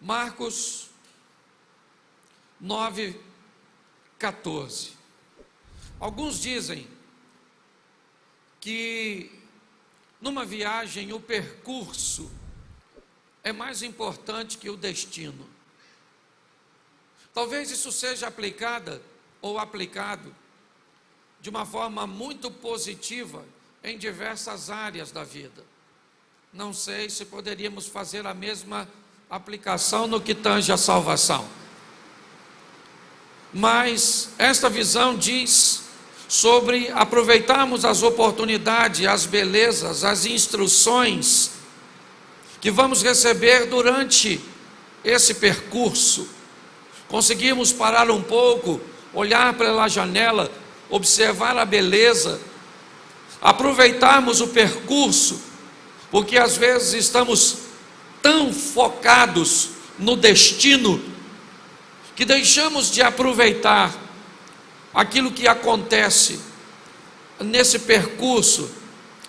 Marcos 9:14. Alguns dizem que numa viagem o percurso é mais importante que o destino. Talvez isso seja aplicado de uma forma muito positiva em diversas áreas da vida. Não sei se poderíamos fazer a mesma aplicação no que tange a salvação. Mas esta visão diz sobre aproveitarmos as oportunidades, as belezas, as instruções que vamos receber durante esse percurso. Conseguimos parar um pouco, olhar pela janela, observar a beleza, aproveitarmos o percurso, porque às vezes estamos tão focados no destino que deixamos de aproveitar aquilo que acontece nesse percurso,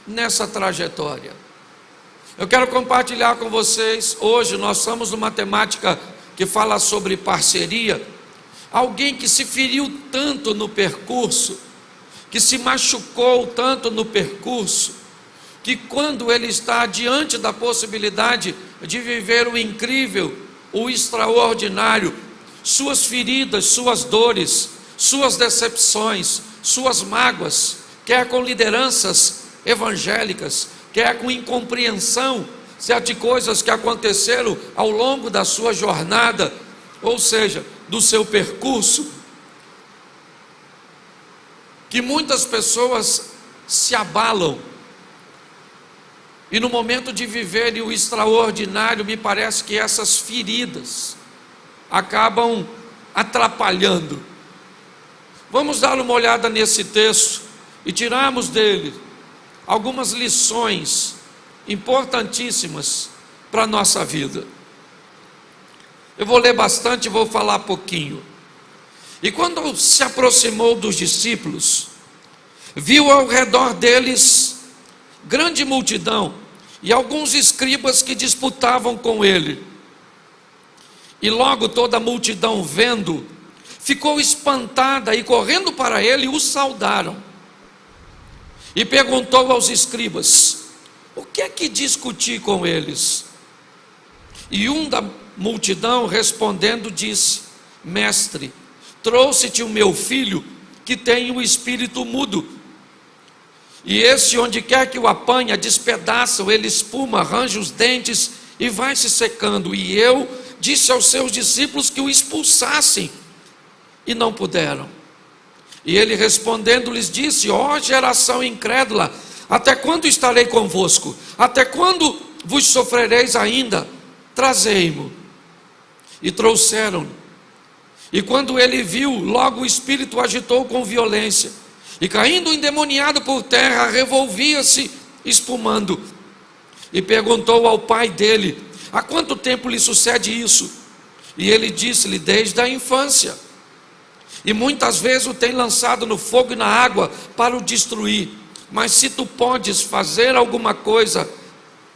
nessa trajetória. Eu quero compartilhar com vocês, hoje nós estamos numa temática que fala sobre parceria. Alguém que se feriu tanto no percurso, que se machucou tanto no percurso, que quando ele está diante da possibilidade de viver o incrível, o extraordinário, suas feridas, suas dores, suas decepções, suas mágoas, quer com lideranças evangélicas, quer com incompreensão de coisas que aconteceram ao longo da sua jornada, ou seja, do seu percurso, que muitas pessoas se abalam, e no momento de viverem o extraordinário, me parece que essas feridas acabam atrapalhando. Vamos dar uma olhada nesse texto e tirarmos dele algumas lições importantíssimas para a nossa vida. Eu vou ler bastante e vou falar pouquinho. E quando se aproximou dos discípulos, viu ao redor deles grande multidão e alguns escribas que disputavam com ele. E logo toda a multidão, vendo, ficou espantada e correndo para ele o saudaram. E perguntou aos escribas: o que é que discuti com eles? E um da multidão respondendo disse: mestre, trouxe-te o meu filho que tem o espírito mudo. E esse, onde quer que o apanha, despedaça, ele espuma, arranja os dentes e vai se secando. E eu disse aos seus discípulos que o expulsassem, e não puderam. E ele respondendo lhes disse: ó geração incrédula, até quando estarei convosco? Até quando vos sofrereis ainda? Trazei-mo. E trouxeram-no. E quando ele viu, logo o espírito agitou com violência, e caindo endemoniado por terra, revolvia-se espumando. E perguntou ao pai dele: há quanto tempo lhe sucede isso? E ele disse-lhe: desde a infância. E muitas vezes o tem lançado no fogo e na água para o destruir. Mas se tu podes fazer alguma coisa,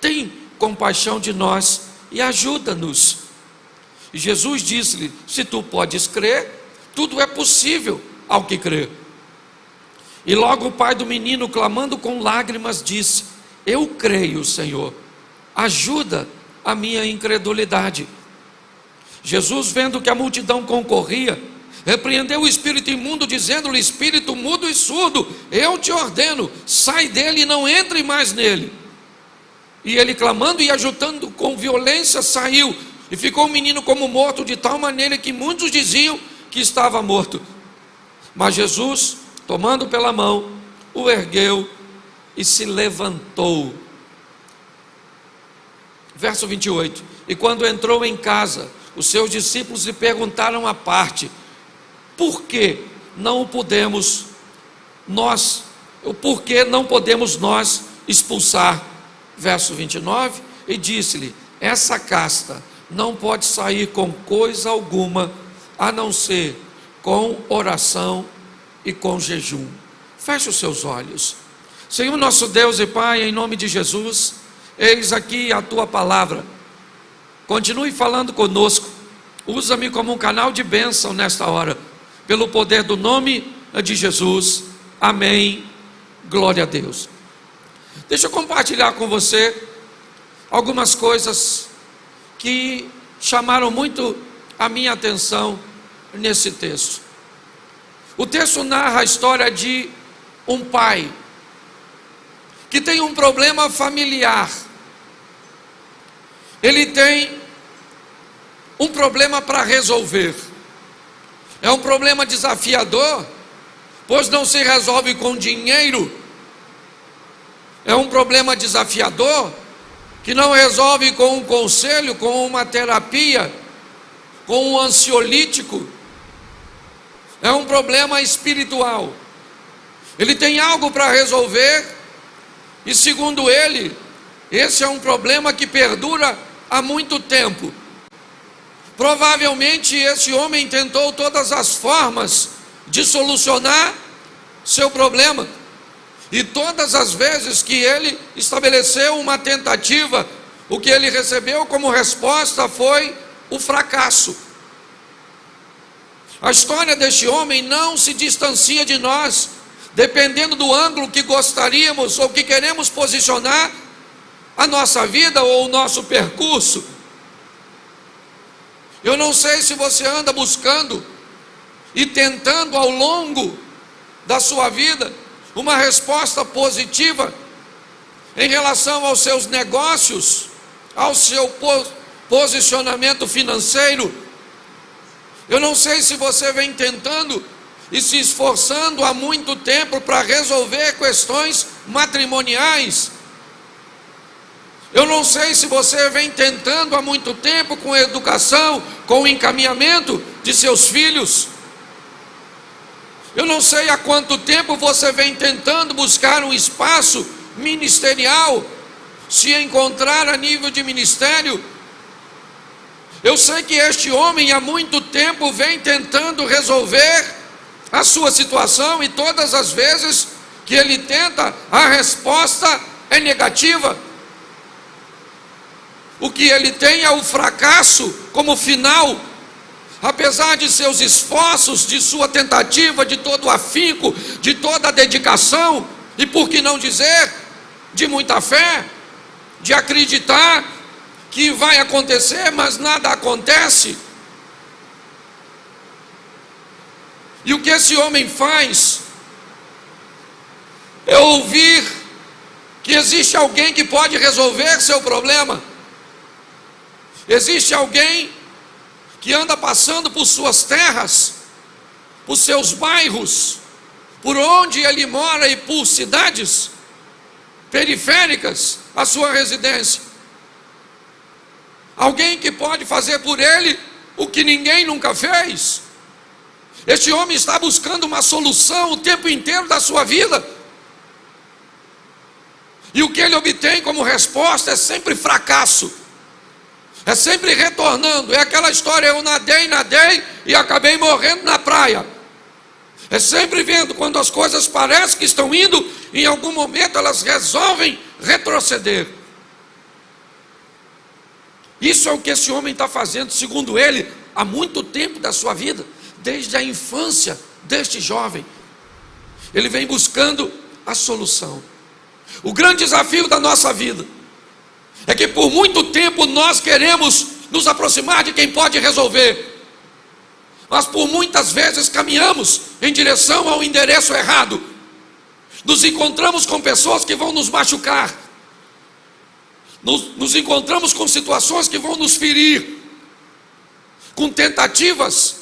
tem compaixão de nós e ajuda-nos. E Jesus disse-lhe: se tu podes crer, tudo é possível ao que crê. E logo o pai do menino, clamando com lágrimas, disse: eu creio, Senhor, ajuda a minha incredulidade. Jesus, vendo que a multidão concorria, repreendeu o espírito imundo, dizendo-lhe: espírito mudo e surdo, eu te ordeno, sai dele e não entre mais nele. E ele, clamando e ajudando com violência, saiu, e ficou o menino como morto, de tal maneira que muitos diziam que estava morto. Mas Jesus, tomando pela mão, o ergueu e se levantou. Verso 28. E quando entrou em casa, os seus discípulos lhe perguntaram à parte: por que não podemos nós expulsar? Verso 29. E disse-lhe: essa casta não pode sair com coisa alguma, a não ser com oração e com jejum. Feche os seus olhos. Senhor nosso Deus e Pai, em nome de Jesus, eis aqui a tua palavra. continue falando conosco. Usa-me como um canal de bênção nesta hora, pelo poder do nome de Jesus. Amém. Glória a Deus. Deixa eu compartilhar com você algumas coisas que chamaram muito a minha atenção nesse texto. O texto narra a história de um pai que tem um problema familiar. Ele tem um problema para resolver. É um problema desafiador, pois não se resolve com dinheiro. É um problema desafiador que não resolve com um conselho, com uma terapia, com um ansiolítico. É um problema espiritual. Ele tem algo para resolver, e segundo ele, esse é um problema que perdura há muito tempo. Provavelmente esse homem tentou todas as formas de solucionar seu problema, e todas as vezes que ele estabeleceu uma tentativa, o que ele recebeu como resposta foi o fracasso. A história deste homem não se distancia de nós, dependendo do ângulo que gostaríamos ou que queremos posicionar a nossa vida ou o nosso percurso. Eu não sei se você anda buscando e tentando ao longo da sua vida uma resposta positiva em relação aos seus negócios, ao seu posicionamento financeiro. Eu não sei se você vem tentando e se esforçando há muito tempo para resolver questões matrimoniais. Eu não sei se você vem tentando há muito tempo com a educação, com o encaminhamento de seus filhos. Eu não sei há quanto tempo você vem tentando buscar um espaço ministerial, se encontrar a nível de ministério. Eu sei que este homem há muito tempo vem tentando resolver a sua situação, e todas as vezes que ele tenta, a resposta é negativa. O que ele tem é o fracasso como final. Apesar de seus esforços, de sua tentativa, de todo o afinco, de toda a dedicação, e por que não dizer, de muita fé, de acreditar que vai acontecer, mas nada acontece. E o que esse homem faz é ouvir que existe alguém que pode resolver seu problema. Existe alguém que anda passando por suas terras, por seus bairros, por onde ele mora e por cidades periféricas à sua residência. Alguém que pode fazer por ele o que ninguém nunca fez. Este homem está buscando uma solução o tempo inteiro da sua vida, e o que ele obtém como resposta é sempre fracasso. É sempre retornando. É aquela história: eu nadei e acabei morrendo na praia. É sempre vendo quando as coisas parecem que estão indo, em algum momento elas resolvem retroceder. Isso é o que esse homem está fazendo, segundo ele, há muito tempo da sua vida, desde a infância deste jovem. Ele vem buscando a solução. O grande desafio da nossa vida é que por muito tempo nós queremos nos aproximar de quem pode resolver, mas por muitas vezes caminhamos em direção ao endereço errado. Nos encontramos com pessoas que vão nos machucar, nos encontramos com situações que vão nos ferir, com tentativas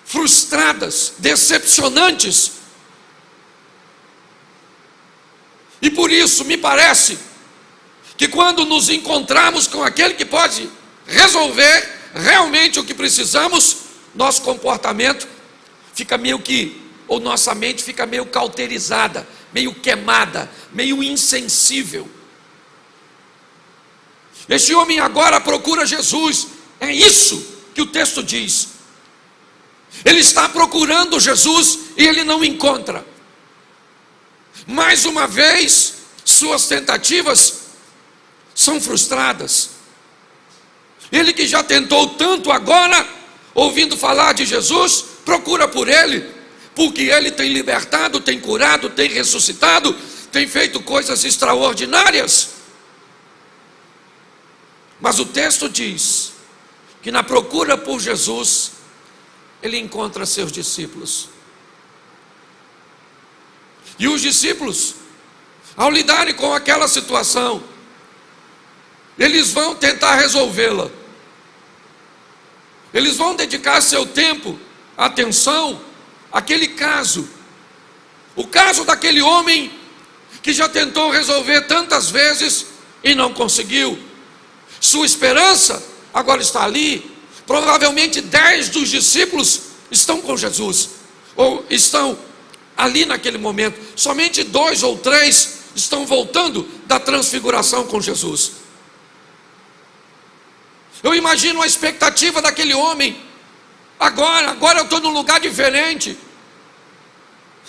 frustradas, decepcionantes. E por isso me parece que quando nos encontramos com aquele que pode resolver realmente o que precisamos, nosso comportamento fica meio que, ou nossa mente fica meio cauterizada, meio queimada, meio insensível. Este homem agora procura Jesus. É isso que o texto diz. Ele está procurando Jesus e ele não encontra. Mais uma vez, suas tentativas são frustradas. Ele que já tentou tanto, agora, ouvindo falar de Jesus, procura por Ele, porque Ele tem libertado, tem curado, tem ressuscitado, tem feito coisas extraordinárias. Mas o texto diz que na procura por Jesus, Ele encontra seus discípulos. E os discípulos, ao lidarem com aquela situação, eles vão tentar resolvê-la. Eles vão dedicar seu tempo, atenção, àquele caso. O caso daquele homem que já tentou resolver tantas vezes e não conseguiu. Sua esperança agora está ali. Provavelmente 10 dos discípulos estão com Jesus, ou estão ali naquele momento. Somente 2 ou 3 estão voltando da transfiguração com Jesus. Eu imagino a expectativa daquele homem. Agora eu estou num lugar diferente.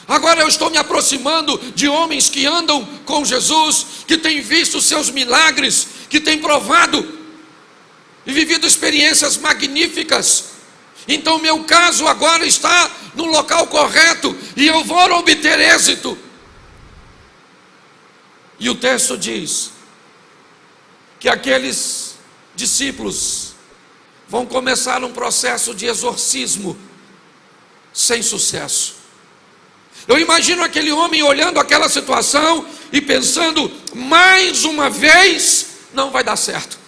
Agora eu estou me aproximando de homens que andam com Jesus, que têm visto seus milagres, que têm provado e vivido experiências magníficas. Então meu caso agora está no local correto e eu vou obter êxito. E o texto diz que aqueles discípulos vão começar um processo de exorcismo sem sucesso. Eu imagino aquele homem olhando aquela situação e pensando, mais uma vez não vai dar certo.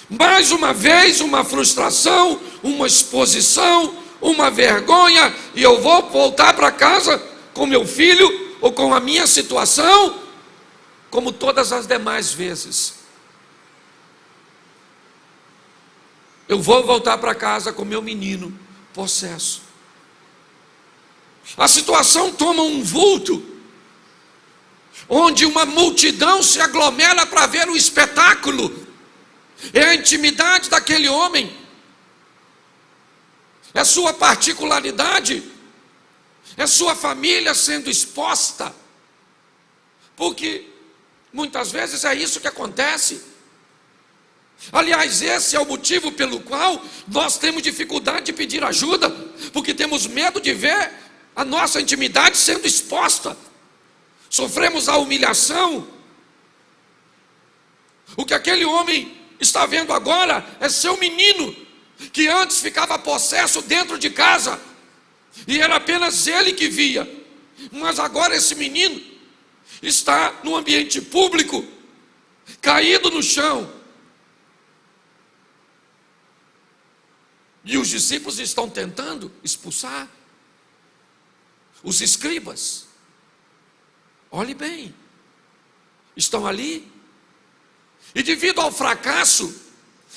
Mais uma vez uma frustração, uma exposição, uma vergonha, e eu vou voltar para casa com meu filho ou com a minha situação, como todas as demais vezes. Eu vou voltar para casa com meu menino possesso. A situação toma um vulto, onde uma multidão se aglomera para ver o espetáculo. É a intimidade daquele homem, é sua particularidade, é sua família sendo exposta, porque muitas vezes é isso que acontece. Aliás, esse é o motivo pelo qual nós temos dificuldade de pedir ajuda, porque temos medo de ver a nossa intimidade sendo exposta. Sofremos a humilhação. O que aquele homem está vendo agora é seu menino, que antes ficava possesso dentro de casa, e era apenas ele que via, mas agora esse menino está no ambiente público, caído no chão, e os discípulos estão tentando expulsar. Os escribas, olhe bem, estão ali, e devido ao fracasso,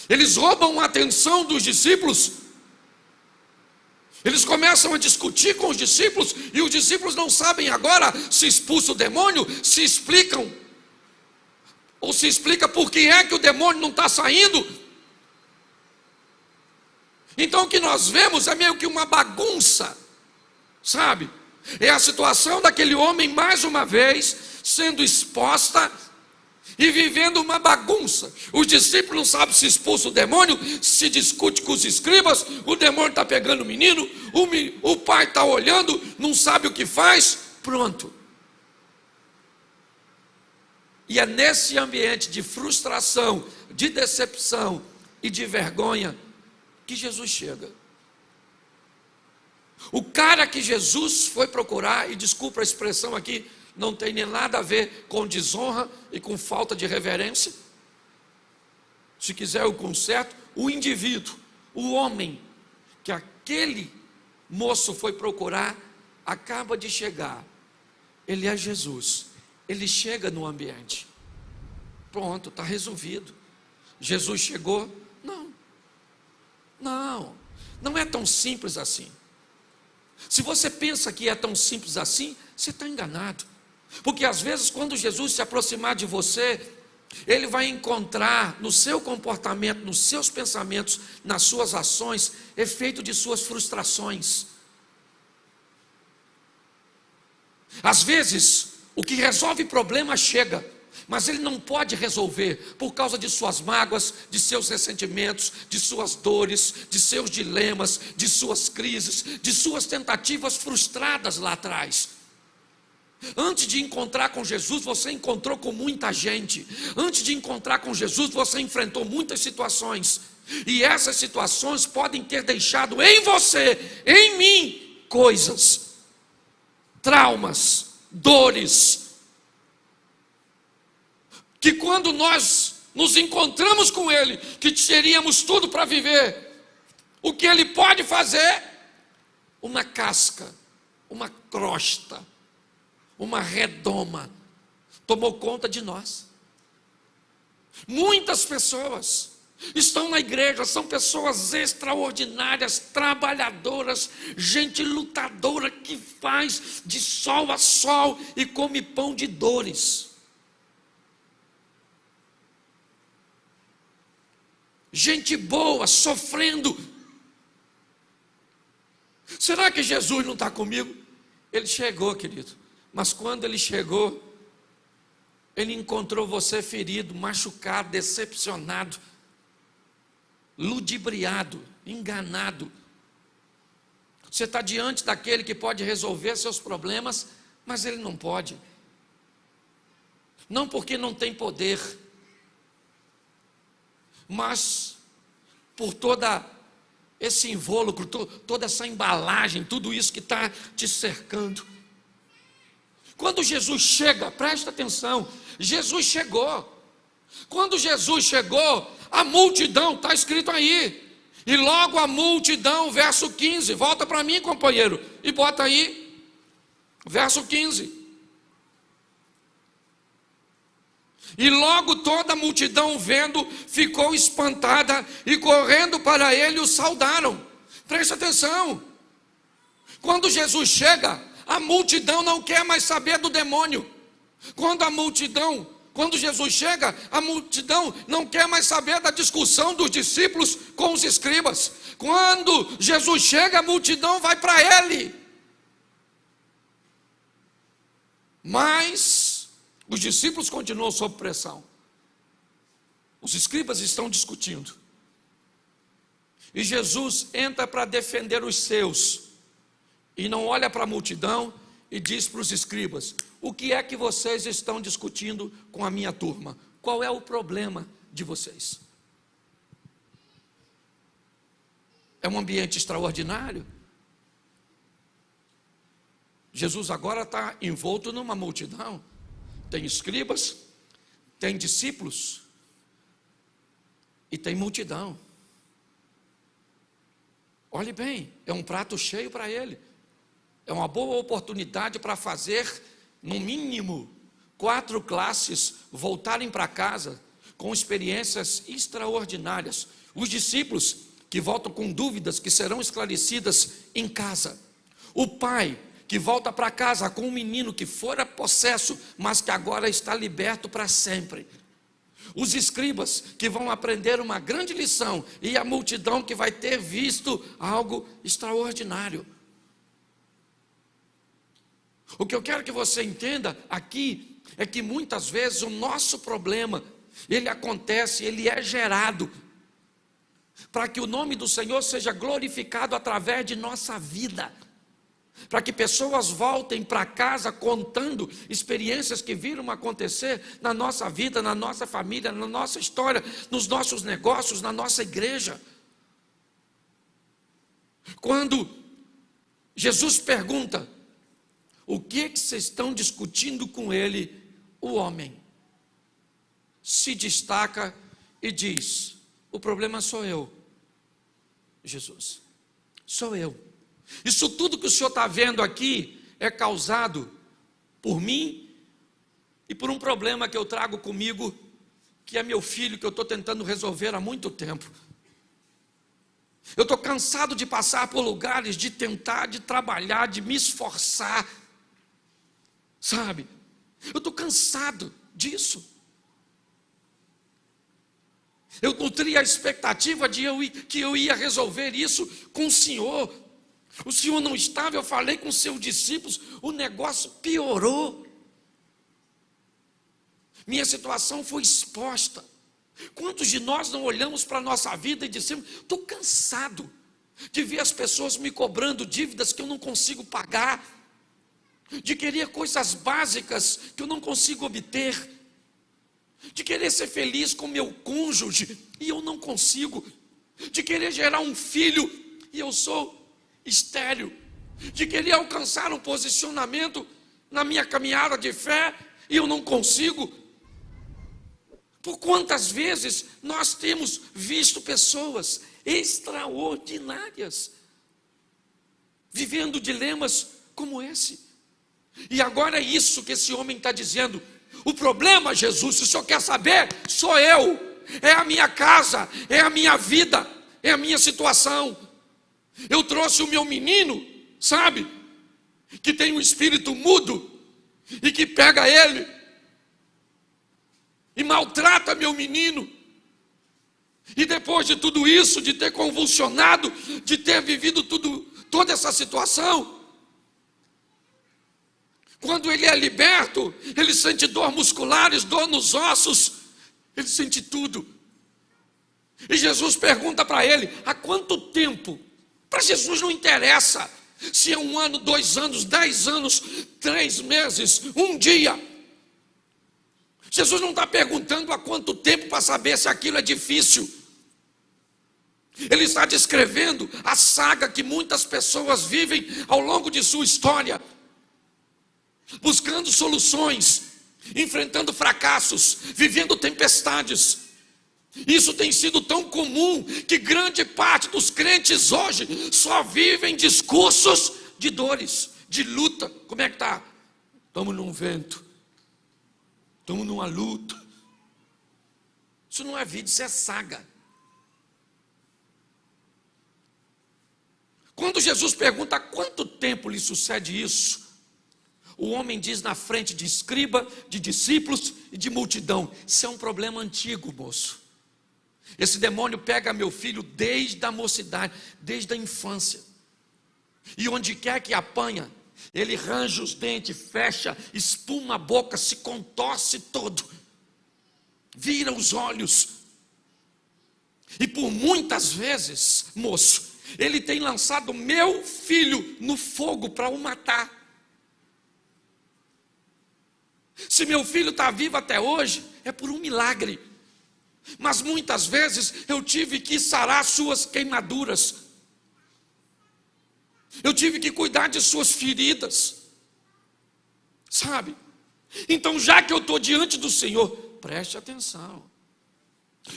eles roubam a atenção dos discípulos. Eles começam a discutir com os discípulos, e os discípulos não sabem agora se expulsa o demônio, se explicam, ou se explica por que é que o demônio não está saindo. Então o que nós vemos é meio que uma bagunça, sabe? É a situação daquele homem mais uma vez sendo exposta e vivendo uma bagunça. Os discípulos não sabem se expulsa o demônio, se discute com os escribas, o demônio está pegando o menino, o pai está olhando, não sabe o que faz, pronto. E é nesse ambiente de frustração, de decepção e de vergonha que Jesus chega. O cara que Jesus foi procurar, e desculpa a expressão aqui, não tem nem nada a ver com desonra e com falta de reverência. Se quiser eu conserto, o indivíduo, o homem que aquele moço foi procurar, acaba de chegar. Ele é Jesus. Ele chega no ambiente. Pronto, está resolvido. Jesus chegou? Não é tão simples assim. Se você pensa que é tão simples assim, você está enganado. Porque às vezes quando Jesus se aproximar de você, Ele vai encontrar no seu comportamento, nos seus pensamentos, nas suas ações, efeito de suas frustrações. Às vezes, o que resolve problema chega, mas ele não pode resolver por causa de suas mágoas, de seus ressentimentos, de suas dores, de seus dilemas, de suas crises, de suas tentativas frustradas lá atrás. Antes de encontrar com Jesus, você encontrou com muita gente. Antes de encontrar com Jesus, você enfrentou muitas situações. E essas situações podem ter deixado em você, em mim, coisas, traumas, dores, que quando nós nos encontramos com Ele, que teríamos tudo para viver, o que Ele pode fazer? Uma casca, uma crosta, uma redoma, tomou conta de nós. Muitas pessoas estão na igreja, são pessoas extraordinárias, trabalhadoras, gente lutadora que faz de sol a sol e come pão de dores. Gente boa, sofrendo. Será que Jesus não está comigo? Ele chegou, querido, mas quando ele chegou, ele encontrou você ferido, machucado, decepcionado, ludibriado, enganado. Você está diante daquele que pode resolver seus problemas, mas ele não pode. Não porque não tem poder, mas por toda esse invólucro, toda essa embalagem, tudo isso que está te cercando. Quando Jesus chega, presta atenção, Jesus chegou. Quando Jesus chegou, a multidão, está escrito aí, e logo a multidão, verso 15, volta para mim, companheiro, e bota aí, verso 15. E logo toda a multidão vendo, ficou espantada, e correndo para ele o saudaram. Presta atenção, quando Jesus chega, a multidão não quer mais saber do demônio. Quando Jesus chega, a multidão não quer mais saber da discussão dos discípulos com os escribas. Quando Jesus chega, a multidão vai para ele. Mas os discípulos continuam sob pressão. Os escribas estão discutindo. E Jesus entra para defender os seus. E não olha para a multidão e diz para os escribas: o que é que vocês estão discutindo com a minha turma? Qual é o problema de vocês? É um ambiente extraordinário. Jesus agora está envolto numa multidão. Tem escribas, tem discípulos e tem multidão. Olhe bem, é um prato cheio para ele. É uma boa oportunidade para fazer, no mínimo, 4 classes voltarem para casa com experiências extraordinárias. Os discípulos que voltam com dúvidas que serão esclarecidas em casa. O pai que volta para casa com um menino que fora possesso, mas que agora está liberto para sempre. Os escribas que vão aprender uma grande lição, e a multidão que vai ter visto algo extraordinário. O que eu quero que você entenda aqui é que muitas vezes o nosso problema, ele acontece, ele é gerado para que o nome do Senhor seja glorificado através de nossa vida. Para que pessoas voltem para casa contando experiências que viram acontecer na nossa vida, na nossa família, na nossa história, nos nossos negócios, na nossa igreja. Quando Jesus pergunta: o que vocês estão discutindo com ele? O homem se destaca e diz: o problema sou eu, Jesus, sou eu. Isso tudo que o senhor está vendo aqui é causado por mim e por um problema que eu trago comigo, que é meu filho, que eu estou tentando resolver há muito tempo. Eu estou cansado de passar por lugares, de tentar, de trabalhar, de me esforçar, sabe? Eu estou cansado disso. Eu nutria a expectativa que eu ia resolver isso com o Senhor. O Senhor não estava, eu falei com seus discípulos, o negócio piorou. minha situação foi exposta. Quantos de nós não olhamos para a nossa vida e dissemos: estou cansado de ver as pessoas me cobrando dívidas que eu não consigo pagar, de querer coisas básicas que eu não consigo obter, de querer ser feliz com meu cônjuge e eu não consigo, de querer gerar um filho e eu sou estéril, de querer alcançar um posicionamento na minha caminhada de fé e eu não consigo. Por quantas vezes nós temos visto pessoas extraordinárias vivendo dilemas como esse? E agora é isso que esse homem está dizendo: o problema, Jesus, se o senhor quer saber, sou eu, é a minha casa, é a minha vida, é a minha situação. Eu trouxe o meu menino, sabe, que tem um espírito mudo e que pega ele e maltrata meu menino. E depois de tudo isso, de ter convulsionado, de ter vivido toda essa situação, quando ele é liberto, ele sente dor musculares, dor nos ossos, ele sente tudo. E Jesus pergunta para ele: há quanto tempo? Para Jesus não interessa se é 1 ano, 2 anos, 10 anos, 3 meses, 1 dia. Jesus não está perguntando há quanto tempo para saber se aquilo é difícil. Ele está descrevendo a saga que muitas pessoas vivem ao longo de sua história, buscando soluções, enfrentando fracassos, vivendo tempestades. Isso tem sido tão comum que grande parte dos crentes hoje só vivem discursos de dores, de luta. Como é que está? Estamos num vento, estamos numa luta. Isso não é vida, isso é saga. Quando Jesus pergunta há quanto tempo lhe sucede isso, o homem diz na frente de escriba, de discípulos e de multidão: isso é um problema antigo, moço. Esse demônio pega meu filho desde a mocidade, desde a infância. E onde quer que apanha, ele range os dentes, fecha, espuma a boca, se contorce todo, vira os olhos. E por muitas vezes, moço, ele tem lançado meu filho no fogo para o matar. Se meu filho está vivo até hoje, é por um milagre. Mas muitas vezes eu tive que sarar suas queimaduras, eu tive que cuidar de suas feridas, sabe? Então, já que eu estou diante do Senhor, preste atenção.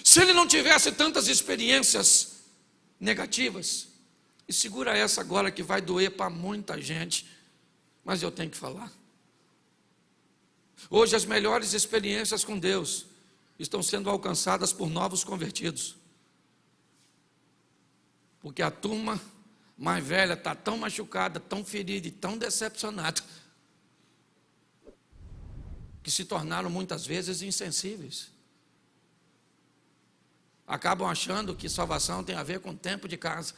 Se ele não tivesse tantas experiências negativas, e segura essa agora que vai doer para muita gente, mas eu tenho que falar. Hoje as melhores experiências com Deus estão sendo alcançadas por novos convertidos, porque a turma mais velha está tão machucada, tão ferida e tão decepcionada, que se tornaram muitas vezes insensíveis. Acabam achando que salvação tem a ver com tempo de casa,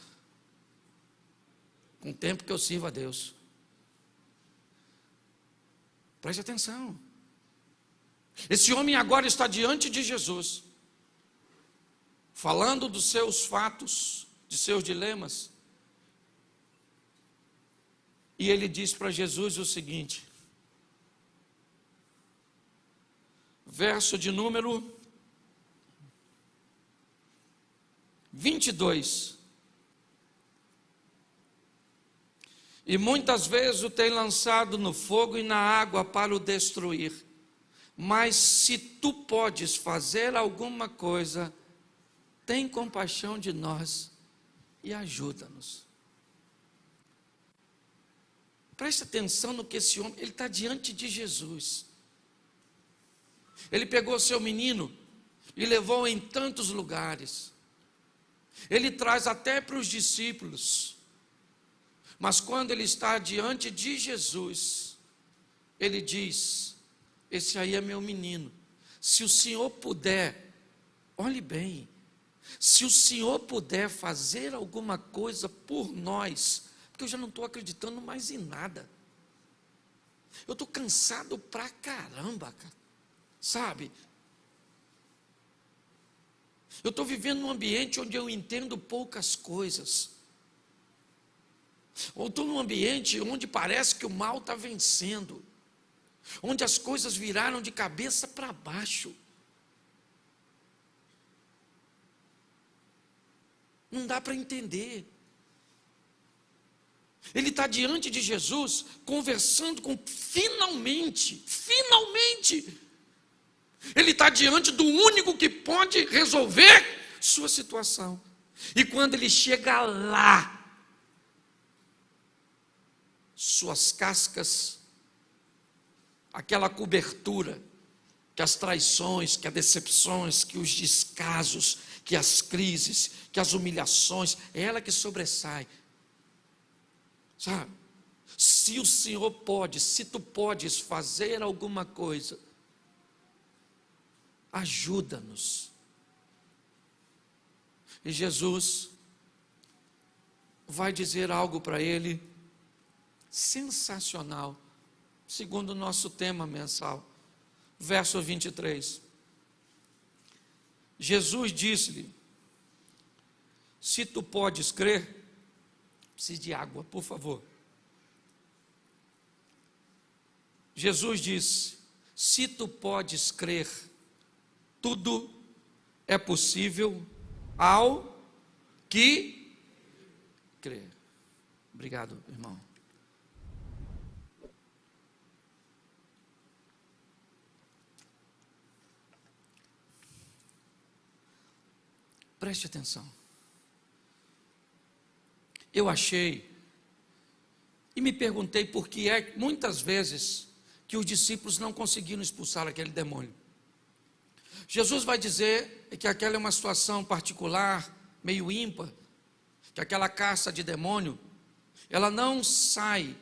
com o tempo que eu sirvo a Deus. Preste atenção. Esse homem agora está diante de Jesus, falando dos seus fatos, de seus dilemas. E ele diz para Jesus o seguinte, verso de número 22. E muitas vezes o tem lançado no fogo e na água para o destruir. Mas se tu podes fazer alguma coisa, tem compaixão de nós e ajuda-nos. Preste atenção no que esse homem, ele está diante de Jesus. Ele pegou seu menino e levou em tantos lugares. Ele traz até para os discípulos. Mas quando ele está diante de Jesus, ele diz: esse aí é meu menino. Se o Senhor puder, olhe bem, se o Senhor puder fazer alguma coisa por nós, porque eu já não estou acreditando mais em nada. Eu estou cansado pra caramba, cara. Sabe? Eu estou vivendo num ambiente onde eu entendo poucas coisas. Ou estou num ambiente onde parece que o mal está vencendo. Onde as coisas viraram de cabeça para baixo. Não dá para entender. Ele está diante de Jesus, conversando com, finalmente, ele está diante do único que pode resolver sua situação. E quando ele chega lá, suas cascas, aquela cobertura, que as traições, que as decepções, que os descasos, que as crises, que as humilhações, é ela que sobressai. Sabe? Se o Senhor pode, se tu podes fazer alguma coisa, ajuda-nos. E Jesus vai dizer algo para ele sensacional, segundo o nosso tema mensal. Verso 23. Jesus disse-lhe: se tu podes crer, preciso de água, por favor. Jesus disse: se tu podes crer, tudo é possível ao que crer. Obrigado, irmão. Preste atenção. Eu achei e me perguntei por que é muitas vezes que os discípulos não conseguiram expulsar aquele demônio. Jesus vai dizer que aquela é uma situação particular, meio ímpar, que aquela caça de demônio, ela não sai,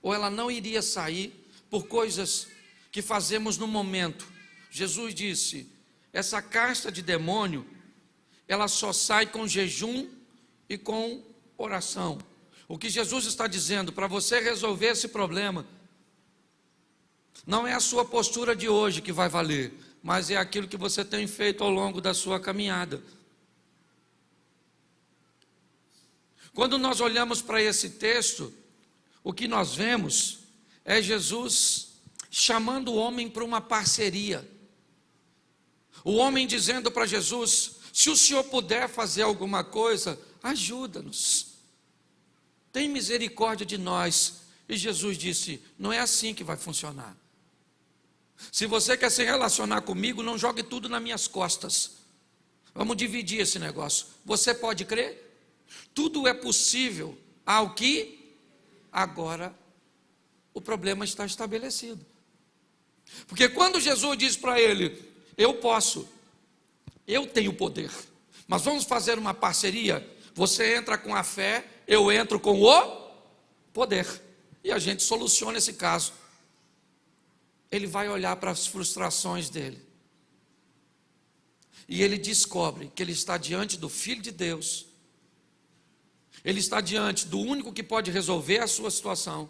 ou ela não iria sair por coisas que fazemos no momento. Jesus disse: essa casta de demônio, ela só sai com jejum e com oração. O que Jesus está dizendo, para você resolver esse problema, não é a sua postura de hoje que vai valer, mas é aquilo que você tem feito ao longo da sua caminhada. Quando nós olhamos para esse texto, o que nós vemos é Jesus chamando o homem para uma parceria. O homem dizendo para Jesus: se o Senhor puder fazer alguma coisa, ajuda-nos. Tem misericórdia de nós. E Jesus disse: não é assim que vai funcionar. Se você quer se relacionar comigo, não jogue tudo nas minhas costas. Vamos dividir esse negócio. Você pode crer? Tudo é possível ao que agora o problema está estabelecido. Porque quando Jesus diz para ele: eu posso, eu tenho poder, mas vamos fazer uma parceria. Você entra com a fé, eu entro com o poder, e a gente soluciona esse caso. Ele vai olhar para as frustrações dele, e ele descobre que ele está diante do Filho de Deus. Ele está diante do único que pode resolver a sua situação.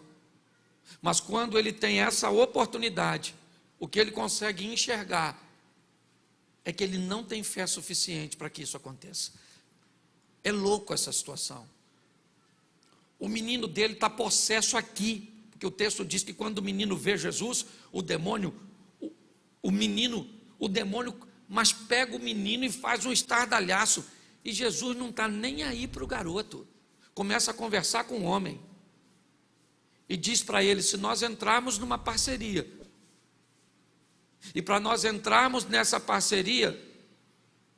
Mas quando ele tem essa oportunidade, o que ele consegue enxergar é que ele não tem fé suficiente para que isso aconteça. É louco essa situação. O menino dele está possesso aqui, porque o texto diz que quando o menino vê Jesus, o demônio, mas pega o menino e faz um estardalhaço. E Jesus não está nem aí para o garoto. Começa a conversar com o homem e diz para ele: se nós entrarmos numa parceria, e para nós entrarmos nessa parceria,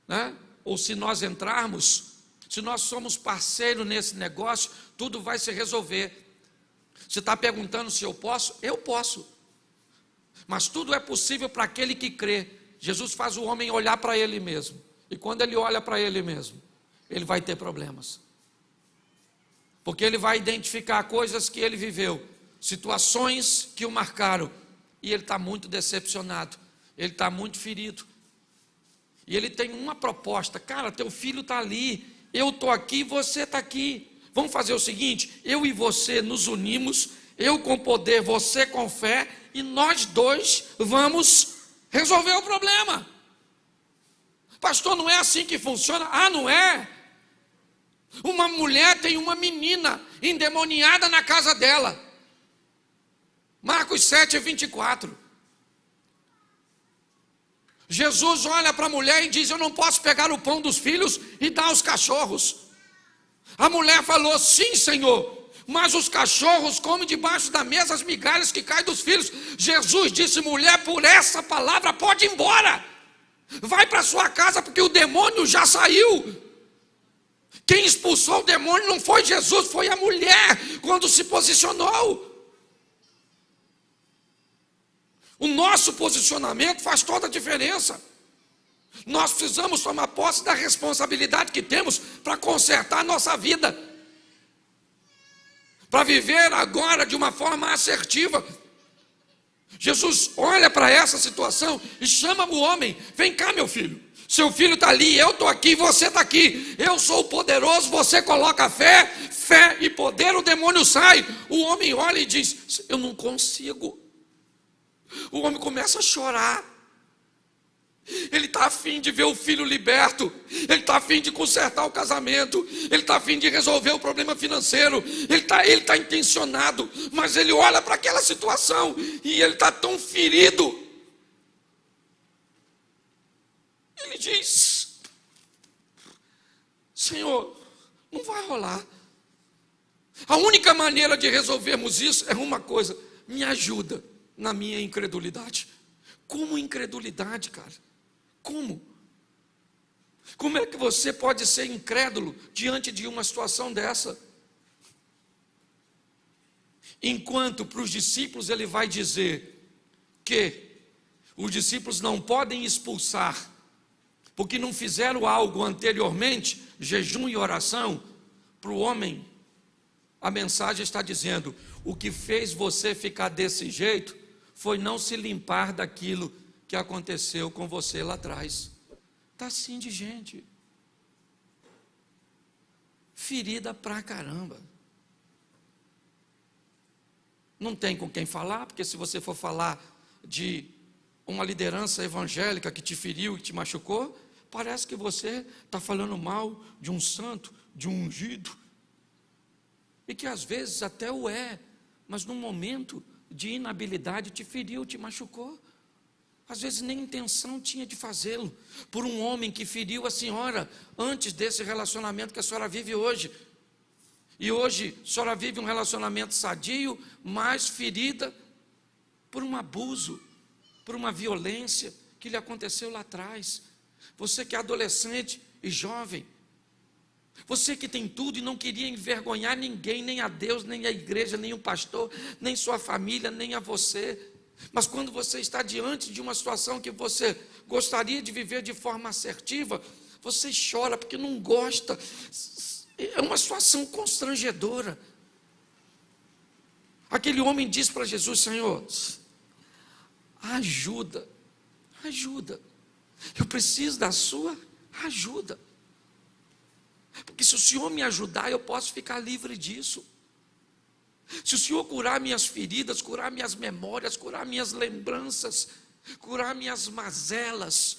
né, ou se nós entrarmos, se nós somos parceiros nesse negócio, tudo vai se resolver. Você está perguntando se eu posso? Eu posso, mas tudo é possível para aquele que crê. Jesus faz o homem olhar para ele mesmo, e quando ele olha para ele mesmo, ele vai ter problemas, porque ele vai identificar coisas que ele viveu, situações que o marcaram, e ele está muito decepcionado, ele está muito ferido, e ele tem uma proposta: cara, teu filho está ali, eu estou aqui, você está aqui, vamos fazer o seguinte, eu e você nos unimos, eu com poder, você com fé, e nós dois vamos Resolveu o problema. Pastor, não é assim que funciona. Ah, não é? Uma mulher tem uma menina endemoniada na casa dela. Marcos 7:24. Jesus olha para a mulher e diz: eu não posso pegar o pão dos filhos e dar aos cachorros. A mulher falou: sim, Senhor, mas os cachorros comem debaixo da mesa as migalhas que caem dos filhos. Jesus disse: mulher, por essa palavra pode ir embora. Vai para sua casa, porque o demônio já saiu. Quem expulsou o demônio não foi Jesus, foi a mulher, quando se posicionou. O nosso posicionamento faz toda a diferença. Nós precisamos tomar posse da responsabilidade que temos para consertar a nossa vida, para viver agora de uma forma assertiva. Jesus olha para essa situação e chama o homem: vem cá, meu filho, seu filho está ali, eu estou aqui, você está aqui, eu sou o poderoso, você coloca fé e poder, o demônio sai. O homem olha e diz: eu não consigo. O homem começa a chorar. Ele está a fim de ver o filho liberto, ele está a fim de consertar o casamento, ele está a fim de resolver o problema financeiro, ele está intencionado, mas ele olha para aquela situação e ele está tão ferido. Ele diz: Senhor, não vai rolar. A única maneira de resolvermos isso é uma coisa: me ajuda na minha incredulidade. Como incredulidade, cara? Como? Como é que você pode ser incrédulo diante de uma situação dessa? Enquanto para os discípulos ele vai dizer que os discípulos não podem expulsar, porque não fizeram algo anteriormente, jejum e oração, para o homem, a mensagem está dizendo: o que fez você ficar desse jeito foi não se limpar daquilo que aconteceu com você lá atrás. Está assim de gente. Ferida pra caramba. Não tem com quem falar, porque se você for falar de uma liderança evangélica que te feriu e te machucou, parece que você está falando mal de um santo, de um ungido. E que às vezes até o é, mas num momento de inabilidade te feriu, te machucou. Às vezes nem intenção tinha de fazê-lo, por um homem que feriu a senhora antes desse relacionamento que a senhora vive hoje. E hoje a senhora vive um relacionamento sadio, mas ferida por um abuso, por uma violência que lhe aconteceu lá atrás. Você que é adolescente e jovem, você que tem tudo e não queria envergonhar ninguém, nem a Deus, nem a igreja, nem o pastor, nem sua família, nem a você. Mas quando você está diante de uma situação que você gostaria de viver de forma assertiva, você chora porque não gosta. É uma situação constrangedora. Aquele homem diz para Jesus: Senhor, ajuda, eu preciso da sua ajuda, porque se o Senhor me ajudar, eu posso ficar livre disso. Se o Senhor curar minhas feridas, curar minhas memórias, curar minhas lembranças, curar minhas mazelas,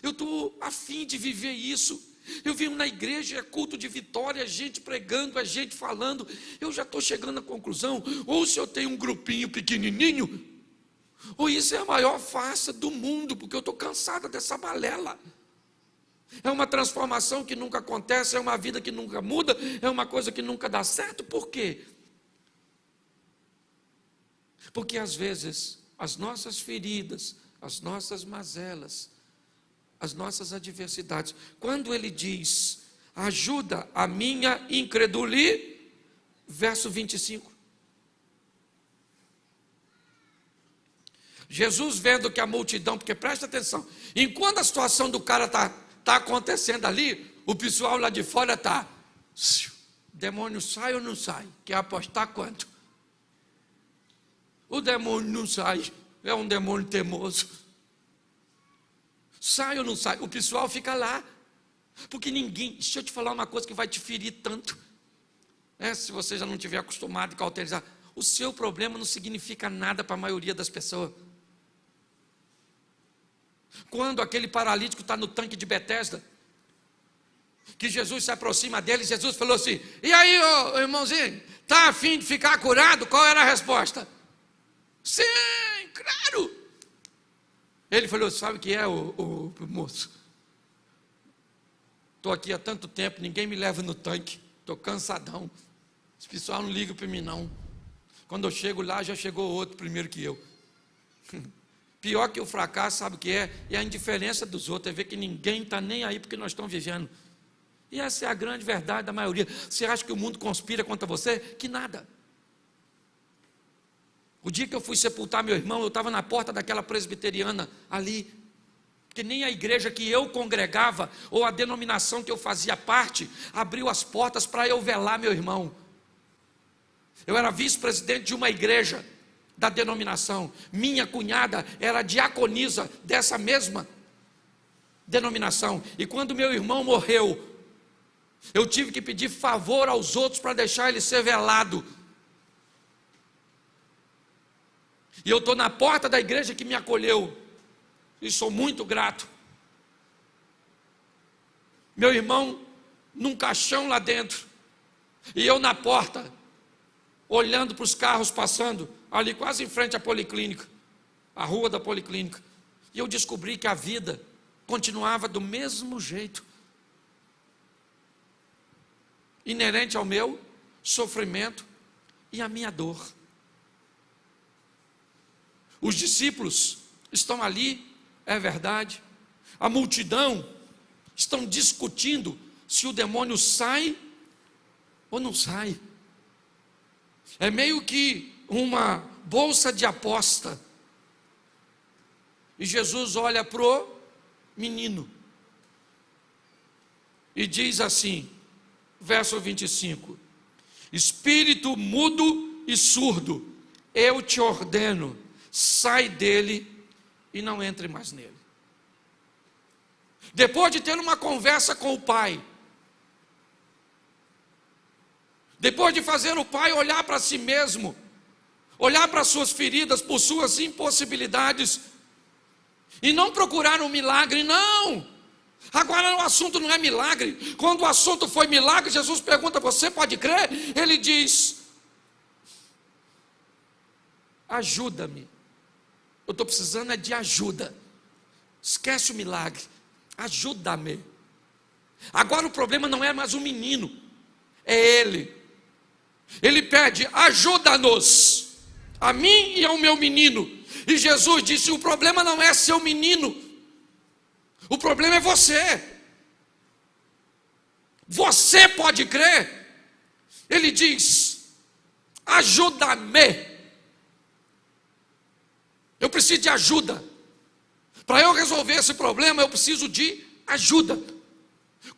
eu estou a fim de viver isso. Eu venho na igreja, é culto de vitória, a gente pregando, a gente falando, eu já estou chegando à conclusão: ou se eu tenho um grupinho pequenininho, ou isso é a maior farsa do mundo, porque eu estou cansada dessa balela. É uma transformação que nunca acontece, é uma vida que nunca muda, é uma coisa que nunca dá certo. Por quê? Porque às vezes as nossas feridas, as nossas mazelas, as nossas adversidades, quando ele diz: ajuda a minha incredulidade, verso 25. Jesus vendo que a multidão, porque presta atenção, enquanto a situação do cara está acontecendo ali, o pessoal lá de fora está: demônio sai ou não sai? Quer apostar quanto? O demônio não sai, é um demônio teimoso. Sai ou não sai? O pessoal fica lá, porque ninguém, deixa eu te falar uma coisa que vai te ferir tanto, se você já não estiver acostumado a cauterizar, o seu problema não significa nada para a maioria das pessoas. Quando aquele paralítico está no tanque de Betesda, que Jesus se aproxima dele, Jesus falou assim: e aí, ô irmãozinho, está a fim de ficar curado? Qual era a resposta? Sim, claro. Ele falou: sabe o que é, o moço? Estou aqui há tanto tempo, ninguém me leva no tanque, estou cansadão, esse pessoal não liga para mim não. Quando eu chego lá, já chegou outro primeiro que eu. Pior que o fracasso, sabe o que é? É a indiferença dos outros, é ver que ninguém está nem aí porque nós estamos vivendo. E essa é a grande verdade da maioria. Você acha que o mundo conspira contra você? Que nada. O dia que eu fui sepultar meu irmão, eu estava na porta daquela presbiteriana ali, porque nem a igreja que eu congregava, ou a denominação que eu fazia parte, abriu as portas para eu velar meu irmão. Eu era vice-presidente de uma igreja da denominação, minha cunhada era diaconisa dessa mesma denominação, e quando meu irmão morreu, eu tive que pedir favor aos outros para deixar ele ser velado. E eu estou na porta da igreja que me acolheu, e sou muito grato. Meu irmão num caixão lá dentro, e eu na porta, olhando para os carros passando, ali quase em frente à policlínica, a rua da policlínica, e eu descobri que a vida continuava do mesmo jeito, inerente ao meu sofrimento e à minha dor. Os discípulos estão ali, é verdade, a multidão estão discutindo se o demônio sai ou não sai. É meio que uma bolsa de aposta. E Jesus olha para o menino e diz assim, verso 25: espírito mudo e surdo, eu te ordeno, sai dele e não entre mais nele. Depois de ter uma conversa com o pai, depois de fazer o pai olhar para si mesmo, olhar para suas feridas, por suas impossibilidades, e não procurar um milagre, não. Agora o assunto não é milagre. Quando o assunto foi milagre, Jesus pergunta: você pode crer? Ele diz: ajuda-me, eu estou precisando é de ajuda. Esquece o milagre, ajuda-me. Agora o problema não é mais o menino, é ele. Ele pede: ajuda-nos, a mim e ao meu menino. E Jesus disse: o problema não é seu menino, o problema é você. Você pode crer? Ele diz: ajuda-me. Eu preciso de ajuda. Para eu resolver esse problema, eu preciso de ajuda.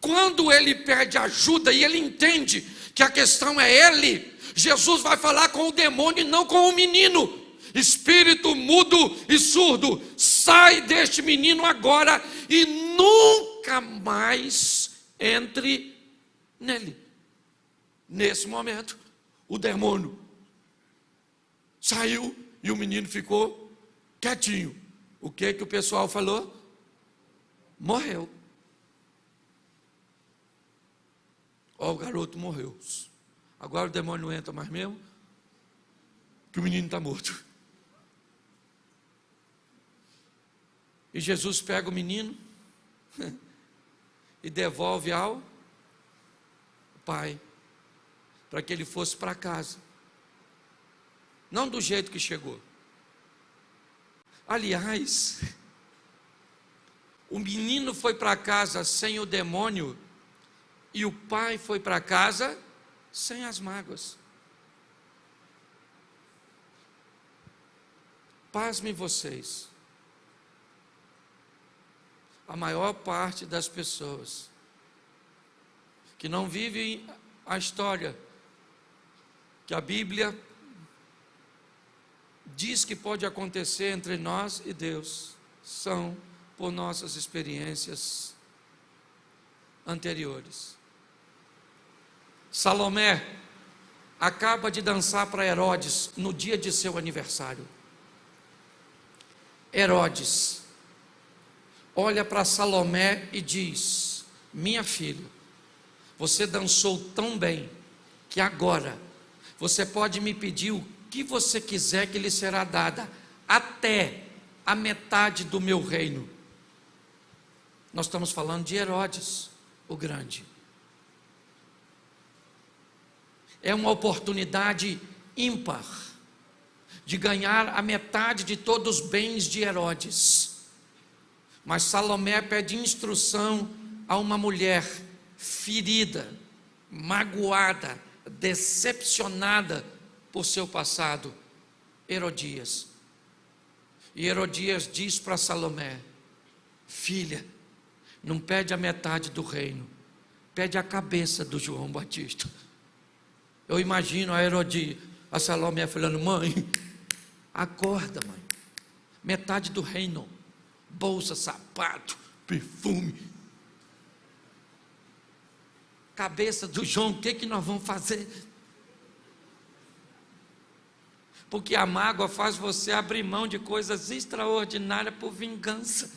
Quando ele pede ajuda e ele entende que a questão é ele, Jesus vai falar com o demônio e não com o menino. Espírito mudo e surdo, sai deste menino agora e nunca mais entre nele. Nesse momento, o demônio saiu e o menino ficou quietinho. O que o pessoal falou? Morreu. Ó, o garoto morreu. Agora o demônio não entra mais mesmo, que o menino está morto. E Jesus pega o menino e devolve ao pai, para que ele fosse para casa. Não do jeito que chegou. Aliás, o menino foi para casa sem o demônio e o pai foi para casa sem as mágoas. Pasmem vocês, a maior parte das pessoas que não vivem a história que a Bíblia diz que pode acontecer entre nós e Deus, são por nossas experiências anteriores. Salomé acaba de dançar para Herodes no dia de seu aniversário. Herodes, olha para Salomé e diz: minha filha, você dançou tão bem que agora você pode me pedir o que você quiser que lhe será dada, até a metade do meu reino. Nós estamos falando de Herodes o Grande. É uma oportunidade ímpar de ganhar a metade de todos os bens de Herodes. Mas Salomé pede instrução a uma mulher ferida, magoada, decepcionada por seu passado, Herodias. E Herodias diz para Salomé: filha, não pede a metade do reino, pede a cabeça do João Batista. Eu imagino a Herodias, a Salomé falando: mãe, acorda, mãe, metade do reino, bolsa, sapato, perfume, cabeça do João, o que nós vamos fazer? Porque a mágoa faz você abrir mão de coisas extraordinárias por vingança.